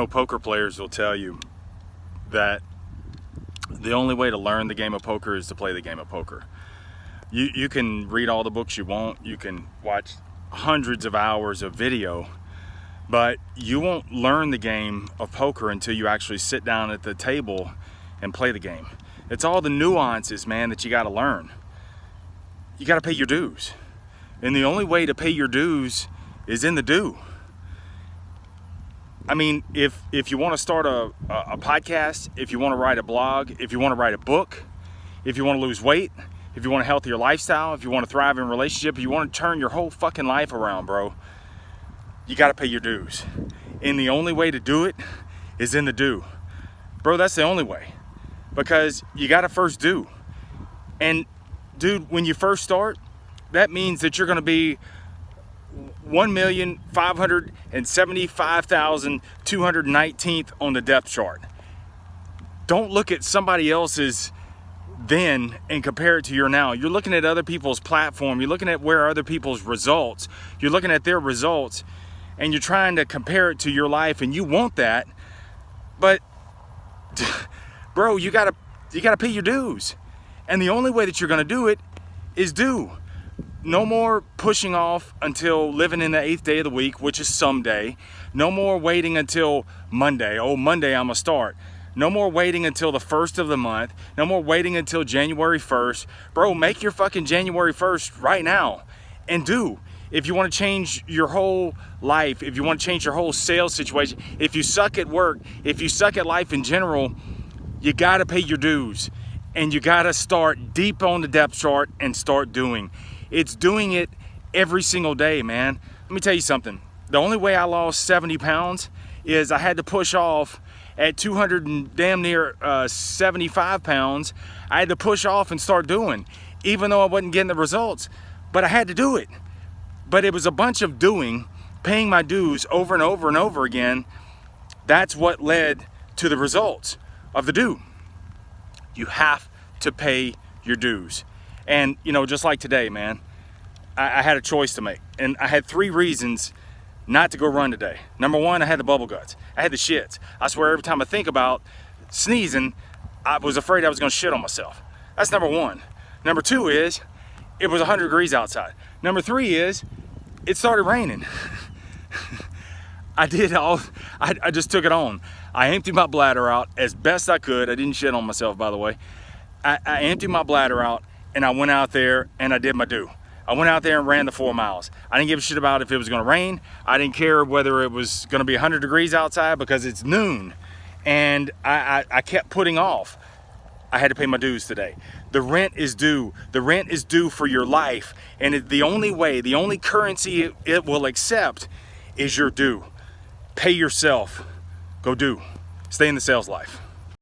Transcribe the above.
Poker players will tell you that the only way to learn the game of poker is to play the game of poker. You can read all the books you want, you can watch hundreds of hours of video, but you won't learn the game of poker until you actually sit down at the table and play the game. It's all the nuances, man, that you got to learn. You got to pay your dues. And the only way to pay your dues is in the do. I mean, if you want to start a podcast, if you want to write a blog, if you want to write a book, if you want to lose weight, if you want a healthier lifestyle, if you want to thrive in a relationship, if you want to turn your whole fucking life around, bro, you got to pay your dues. And the only way to do it is in the do. Bro, that's the only way. Because you got to first do. And dude, when you first start, that means that you're going to be 1,575,219th on the depth chart. Don't look at somebody else's then and compare it to your now. You're looking at other people's platform. You're looking at where other people's results. You're looking at their results and you're trying to compare it to your life, and you want that. But bro, you gotta pay your dues. And the only way that you're gonna do it is do. No more pushing off until living in the 8th day of the week, which is someday. No more waiting until Monday. Oh, Monday I'm gonna start. No more waiting until the 1st of the month. No more waiting until January 1st. Bro, make your fucking January 1st right now and do. If you want to change your whole life, if you want to change your whole sales situation, if you suck at work, if you suck at life in general, you got to pay your dues. And you got to start deep on the depth chart and start doing. It's doing it every single day, man. Let me tell you something. The only way I lost 70 pounds is I had to push off at 200 and damn near 75 pounds. I had to push off and start doing, even though I wasn't getting the results. But I had to do it. But it was a bunch of doing, paying my dues over and over and over again. That's what led to the results of the do. You have to pay your dues. And, just like today, man, I had a choice to make. And I had 3 reasons not to go run today. Number 1, I had the bubble guts. I had the shits. I swear every time I think about sneezing, I was afraid I was going to shit on myself. That's number 1. Number 2 is, it was 100 degrees outside. Number 3 is, it started raining. I just took it on. I emptied my bladder out as best I could. I didn't shit on myself, by the way. I emptied my bladder out and I went out there and I did my do. I went out there and ran the 4 miles. I didn't give a shit about if it was gonna rain. I didn't care whether it was gonna be 100 degrees outside because it's noon. And I kept putting off. I had to pay my dues today. The rent is due. The rent is due for your life. And the only way, the only currency it will accept is your due. Pay yourself. Go do. Stay in the sales life.